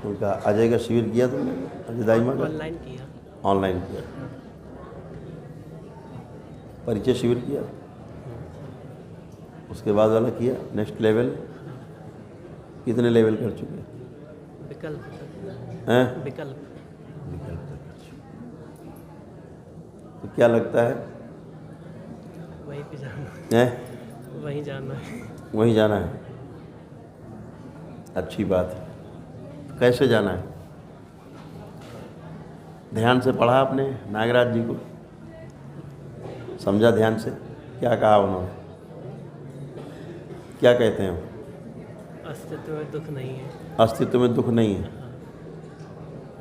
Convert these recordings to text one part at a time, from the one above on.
उनका अजय का शिविर किया तुमने? अजय दाइमा का ऑनलाइन किया। ऑनलाइन किया, परिचय शिविर किया, उसके बाद वाला किया नेक्स्ट लेवल? कितने लेवल कर चुके विकल्प हैं? विकल्प विकल्प तक कर चुके। तो क्या लगता है वहीं पे जाना हैं? वहीं जाना है। वहीं जाना है, अच्छी बात है। कैसे जाना है? ध्यान से पढ़ा आपने नागराज जी को? समझा ध्यान से? क्या कहा उन्होंने? क्या कहते हैं वो? अस्तित्व में दुख नहीं है। अस्तित्व में दुख नहीं है,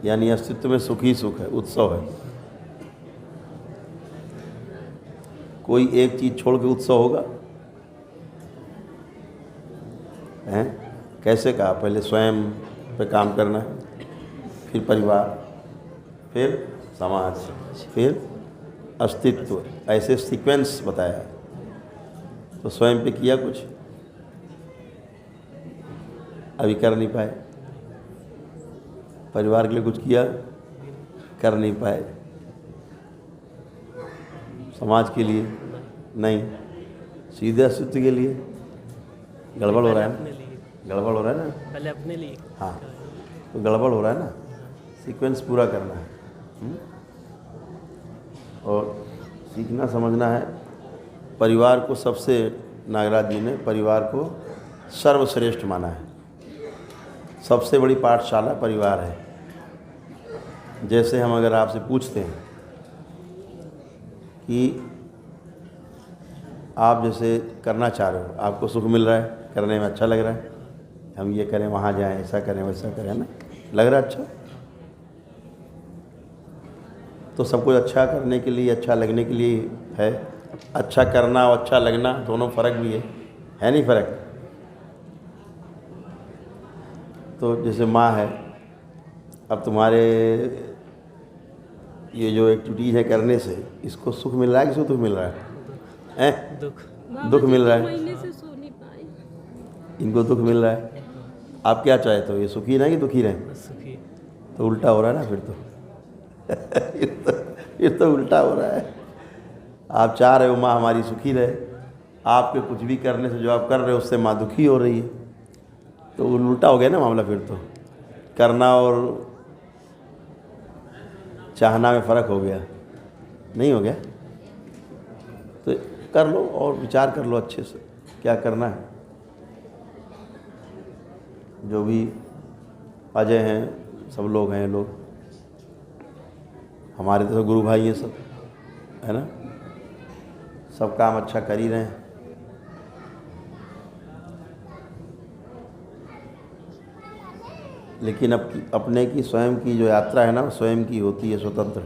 यानी अस्तित्व में सुख ही सुख है, उत्सव है। कोई एक चीज़ छोड़ के उत्सव होगा? हैं? कैसे कहा? पहले स्वयं पे काम करना है, फिर परिवार, फिर समाज, फिर अस्तित्व, ऐसे सीक्वेंस बताया। तो स्वयं पे किया कुछ? अभी कर नहीं पाए। परिवार के लिए कुछ किया? कर नहीं पाए। समाज के लिए नहीं, सीधे अस्तित्व के लिए। गड़बड़ हो रहा है अपने ना? लिए, गड़बड़ हो रहा है ना? पहले अपने लिए। हाँ, तो गड़बड़ हो रहा है ना, सीक्वेंस पूरा करना है। और सीखना समझना है। परिवार को सबसे, नागराज जी ने परिवार को सर्वश्रेष्ठ माना है। सबसे बड़ी पाठशाला परिवार है। जैसे हम अगर आपसे पूछते हैं कि आप जैसे करना चाह रहे हो, आपको सुख मिल रहा है, करने में अच्छा लग रहा है, हम ये करें, वहाँ जाएं, ऐसा करें, वैसा करें, ना लग रहा है अच्छा? तो सब कुछ अच्छा करने के लिए, अच्छा लगने के लिए है। अच्छा करना और अच्छा लगना दोनों फ़र्क भी है नहीं फ़र्क? तो जैसे माँ है, अब तुम्हारे ये जो एक्टिविटीज़ है करने से इसको सुख मिल रहा है कि सुख मिल रहा है? हैं? दुख। दुख मिल रहा है। महीने से सो नहीं पाए। इनको दुख मिल रहा है। आप क्या चाहते हो, ये सुखी रहें कि दुखी रहें? सुखी। तो उल्टा हो रहा है ना फिर तो। ये तो उल्टा हो रहा है। आप चाह रहे हो माँ हमारी सुखी रहे, आपके कुछ भी करने से जो आप कर रहे हो उससे माँ दुखी हो रही है, तो उल्टा हो गया ना मामला फिर तो। करना और चाहना में फ़र्क हो गया, नहीं हो गया? तो कर लो और विचार कर लो अच्छे से क्या करना है। जो भी अजय हैं, सब लोग हैं, लोग हमारे तो गुरु भाई हैं सब, है ना? सब काम अच्छा कर ही रहे हैं। लेकिन अपने की स्वयं की जो यात्रा है ना, स्वयं की होती है स्वतंत्र,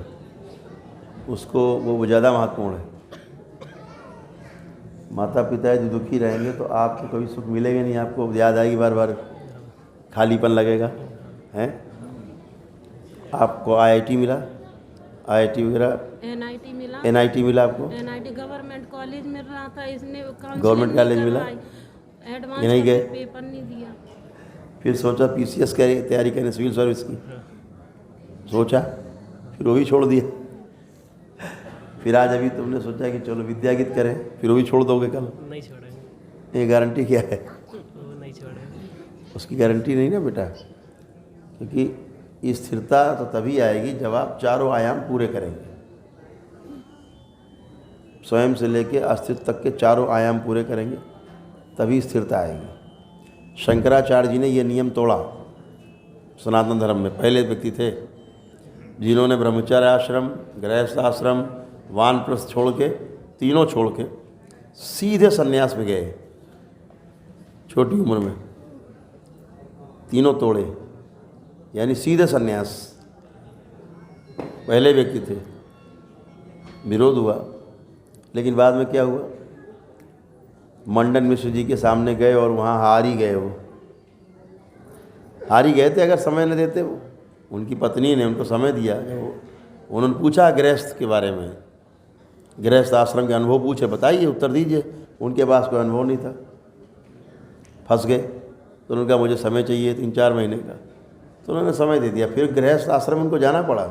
उसको वो ज़्यादा महत्वपूर्ण है। माता पिता यदि दुखी रहेंगे तो आपको कभी सुख मिलेगा नहीं, आपको याद आएगी बार बार, खालीपन लगेगा। हैं? आपको आईआईटी मिला, आईआईटी वगैरह, एनआईटी मिला। एनआईटी मिला आपको? एनआईटी गवर्नमेंट कॉलेज मिल रहा था, इसने गवर्नमेंट कॉलेज मिला? एडवांस ये नहीं गए? पेपर नहीं दिया। फिर सोचा पीसीएस की तैयारी करें, सिविल सर्विस की, सोचा, फिर वो भी छोड़ दिया। फिर आज अभी तुमने सोचा कि चलो विद्या गीत करें, फिर वो भी छोड़ दोगे कल? नहीं छोड़ेंगे। ये गारंटी क्या है? वो नहीं छोड़ेंगे। उसकी गारंटी नहीं ना बेटा, क्योंकि स्थिरता तो तभी आएगी जब आप चारों आयाम पूरे करेंगे। स्वयं से लेके अस्तित्व तक के चारों आयाम पूरे करेंगे तभी स्थिरता आएगी। शंकराचार्य जी ने ये नियम तोड़ा सनातन धर्म में, पहले व्यक्ति थे जिन्होंने ब्रह्मचर्य आश्रम, गृहस्थ आश्रम, वानप्रस्थ छोड़ के, तीनों छोड़ के सीधे सन्यास में गए। छोटी उम्र में तीनों तोड़े, यानी सीधे सन्यास। पहले व्यक्ति थे, विरोध हुआ, लेकिन बाद में क्या हुआ, मंडन मिश्र जी के सामने गए और वहाँ हार ही गए। वो हार ही गए थे, अगर समय न देते वो। उनकी पत्नी ने उनको समय दिया। उन्होंने पूछा गृहस्थ के बारे में, गृहस्थ आश्रम के अनुभव पूछे, बताइए, उत्तर दीजिए। उनके पास कोई अनुभव नहीं था, फंस गए। तो उन्होंने कहा मुझे समय चाहिए 3-4 महीने का। तो उन्होंने समय दे दिया। फिर गृहस्थ आश्रम उनको जाना पड़ा।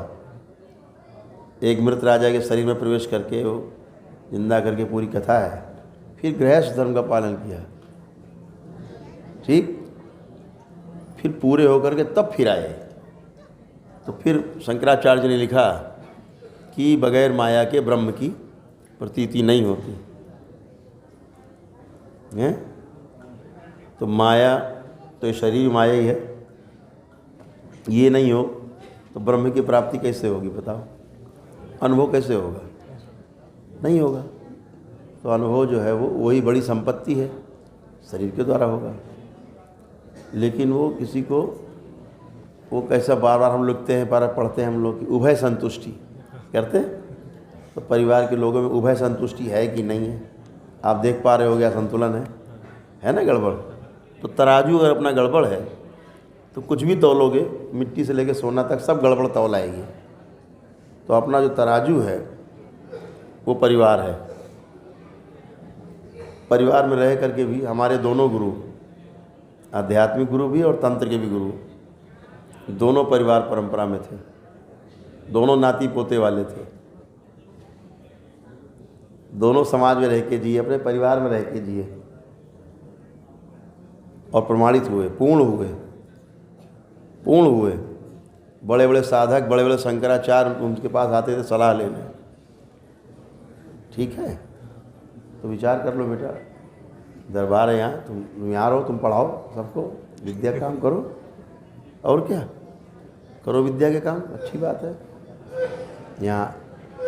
एक मृत राजा के शरीर में प्रवेश करके वो जिंदा करके पूरी कथा है। फिर गृहस्थ धर्म का पालन किया, ठीक। फिर पूरे होकर के तब फिर आए। तो फिर शंकराचार्य ने लिखा कि बगैर माया के ब्रह्म की प्रतीति नहीं होती है। तो माया, तो ये शरीर माया ही है, ये नहीं हो तो ब्रह्म की प्राप्ति कैसे होगी बताओ? अनुभव कैसे होगा? नहीं होगा। तो अनुभव जो है वो वही बड़ी संपत्ति है, शरीर के द्वारा होगा। लेकिन वो किसी को, वो कैसा बार बार हम लिखते हैं, बार पढ़ते हैं हम लोग कि उभय संतुष्टि करते हैं। तो परिवार के लोगों में उभय संतुष्टि है कि नहीं है? आप देख पा रहे हो, गया संतुलन है ना गड़बड़। तो तराजू अगर अपना गड़बड़ है तो कुछ भी तौलोगे, मिट्टी से लेकर सोना तक सब गड़बड़ तौल आएगी। तो अपना जो तराजू है वो परिवार है। परिवार में रह करके भी हमारे दोनों गुरु, आध्यात्मिक गुरु भी और तंत्र के भी गुरु, दोनों परिवार परंपरा में थे, दोनों नाती पोते वाले थे, दोनों समाज में रह के जिए, अपने परिवार में रह के जिए और प्रमाणित हुए, पूर्ण हुए। बड़े बड़े साधक, बड़े बड़े शंकराचार्य उनके पास आते थे सलाह लेने, ठीक है। तो विचार कर लो बेटा, दरबार है यहाँ, तुम यहाँ रहो, तुम पढ़ाओ सबको, विद्या काम करो, और क्या करो, विद्या के काम, अच्छी बात है। यहाँ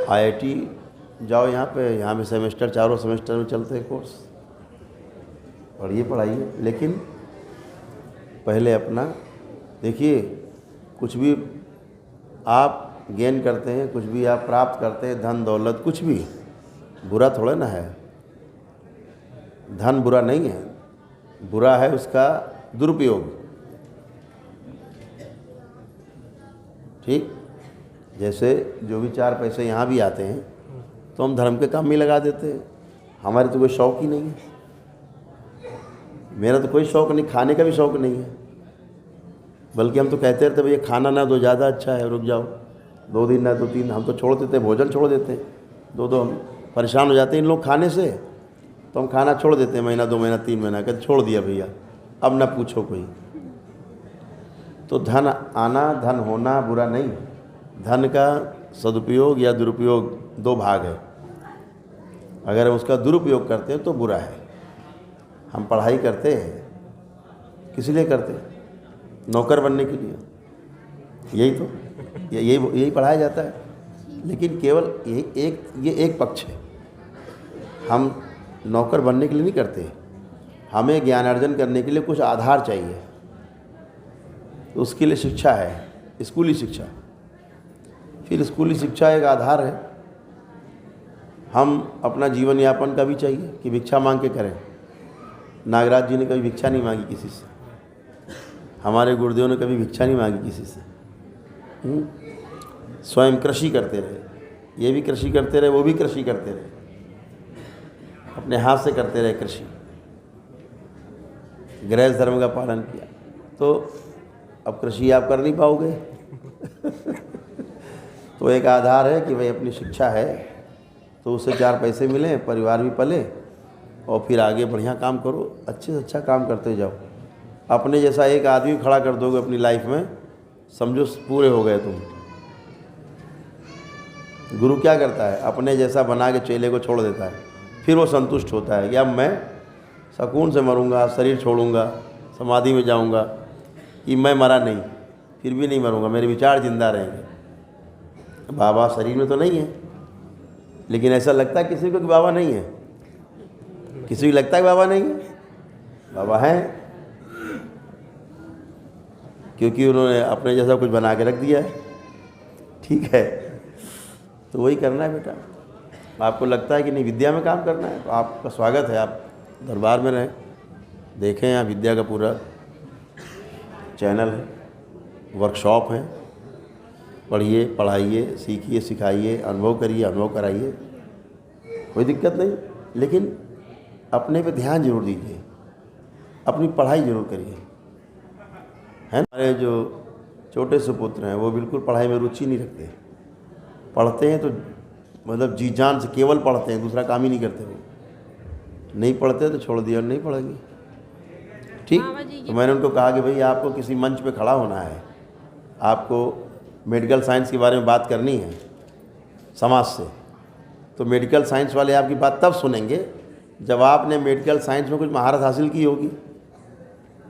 IIT जाओ, यहाँ पे सेमेस्टर, चारों सेमेस्टर में चलते हैं कोर्स, पढ़ाइए। लेकिन पहले अपना देखिए, कुछ भी आप गेन करते हैं, कुछ भी आप प्राप्त करते हैं, धन दौलत कुछ भी बुरा थोड़ा ना है। धन बुरा नहीं है, बुरा है उसका दुरुपयोग, ठीक। जैसे जो भी 4 पैसे यहाँ भी आते हैं तो हम धर्म के काम में लगा देते हैं। हमारे तो कोई शौक ही नहीं है, मेरा तो कोई शौक नहीं, खाने का भी शौक नहीं है। बल्कि हम तो कहते रहते भैया खाना ना दो ज़्यादा अच्छा है, रुक जाओ 2 दिन ना 2 3, हम तो छोड़ देते, भोजन छोड़ देते 2 हम परेशान हो जाते हैं इन लोग खाने से, तो हम खाना छोड़ देते हैं, महीना 2 महीना 3 महीना, कहते छोड़ दिया भैया, अब ना पूछो कोई। तो धन आना, धन होना बुरा नहीं। धन का सदुपयोग या दुरुपयोग 2 भाग है। अगर हम उसका दुरुपयोग करते हैं तो बुरा है। हम पढ़ाई करते हैं किस लिए करते हैं? नौकर बनने के लिए, यही तो, यही पढ़ाया जाता है। लेकिन केवल ये एक पक्ष है। हम नौकर बनने के लिए नहीं करते, हमें ज्ञानार्जन करने के लिए कुछ आधार चाहिए, तो उसके लिए शिक्षा है, स्कूली शिक्षा। फिर स्कूली शिक्षा एक आधार है। हम अपना जीवन यापन का भी चाहिए कि भिक्षा मांग के करें। नागराज जी ने कभी भिक्षा नहीं मांगी किसी से, हमारे गुरुदेव ने कभी भिक्षा नहीं मांगी किसी से। स्वयं कृषि करते रहे, ये भी कृषि करते रहे, वो भी कृषि करते रहे, अपने हाथ से करते रहे कृषि, गृहस्थ धर्म का पालन किया। तो अब कृषि आप कर नहीं पाओगे तो एक आधार है कि भाई अपनी शिक्षा है तो उससे 4 पैसे मिले, परिवार भी पले, और फिर आगे बढ़िया काम करो, अच्छे से अच्छा काम करते जाओ। अपने जैसा एक आदमी खड़ा कर दोगे अपनी लाइफ में, समझो पूरे हो गए तुम। गुरु क्या करता है? अपने जैसा बना के चेले को छोड़ देता है, फिर वो संतुष्ट होता है कि अब मैं सुकून से मरूंगा, शरीर छोड़ूंगा, समाधि में जाऊंगा, कि मैं मरा नहीं, फिर भी नहीं मरूंगा, मेरे विचार जिंदा रहेंगे। बाबा शरीर में तो नहीं है, लेकिन ऐसा लगता है किसी को कि बाबा नहीं है। किसी को लगता है कि बाबा नहीं है, बाबा हैं, क्योंकि उन्होंने अपने जैसा कुछ बना के रख दिया है, ठीक है। तो वही करना है बेटा। आपको लगता है कि नहीं विद्या में काम करना है, तो आपका स्वागत है, आप दरबार में रहें, देखें यहाँ विद्या का पूरा चैनल है, वर्कशॉप है, पढ़िए, पढ़ाइए, सीखिए, सिखाइए, अनुभव करिए, अनुभव कराइए, कोई दिक्कत नहीं। लेकिन अपने पे ध्यान जरूर दीजिए, अपनी पढ़ाई जरूर करिए, है ना। हमारे जो छोटे सुपुत्र हैं, वो बिल्कुल पढ़ाई में रुचि नहीं रखते। पढ़ते हैं तो मतलब जी जान से केवल पढ़ते हैं, दूसरा काम ही नहीं करते। वो नहीं पढ़ते तो छोड़ दिया, नहीं पढ़ेंगे। ठीक। तो मैंने उनको कहा कि भाई आपको किसी मंच पे खड़ा होना है, आपको मेडिकल साइंस के बारे में बात करनी है समाज से, तो मेडिकल साइंस वाले आपकी बात तब सुनेंगे जब आपने मेडिकल साइंस में कुछ महारत हासिल की होगी।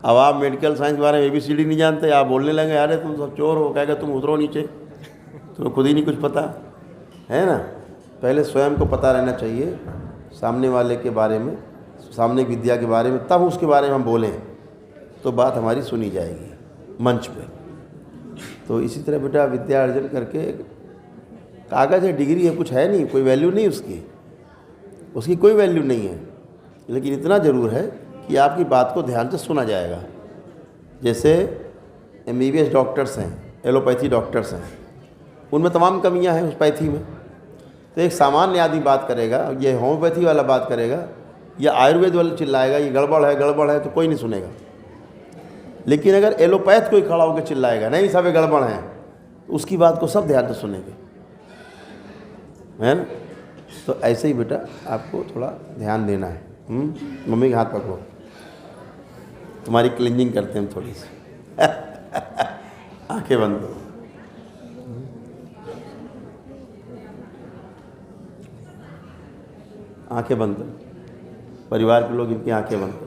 अब आप मेडिकल साइंस के बारे में ABCD नहीं जानते, आप बोलने लगे अरे तुम सब चोर हो, कहेगा तुम उतरो नीचे, तुम्हें खुद ही नहीं कुछ पता है ना। पहले स्वयं को पता रहना चाहिए सामने वाले के बारे में, सामने की विद्या के बारे में, तब उसके बारे में हम बोलें तो बात हमारी सुनी जाएगी मंच पे। तो इसी तरह बेटा विद्या अर्जन करके कागज़ है, डिग्री है, कुछ है नहीं, कोई वैल्यू नहीं उसकी कोई वैल्यू नहीं है। लेकिन इतना ज़रूर है कि आपकी बात को ध्यान से सुना जाएगा। जैसे MBBS डॉक्टर्स हैं, एलोपैथी डॉक्टर्स हैं, उनमें तमाम कमियां हैं उस पैथी में। तो एक सामान्य आदमी बात करेगा, ये होम्योपैथी वाला बात करेगा या आयुर्वेद वाला चिल्लाएगा ये गड़बड़ है तो कोई नहीं सुनेगा। लेकिन अगर एलोपैथ कोई खड़ा होकर चिल्लाएगा नहीं सब गड़बड़ है, तो उसकी बात को सब ध्यान से सुनेंगे, है ना। तो ऐसे ही बेटा आपको थोड़ा ध्यान देना है। मम्मी के हाथ पकड़ो, तुम्हारी क्लीनिंग करते हैं हम थोड़ी सी। आंखें बंद करो। आंखें बंद करो, परिवार के लोग इनकी आंखें बंद करो।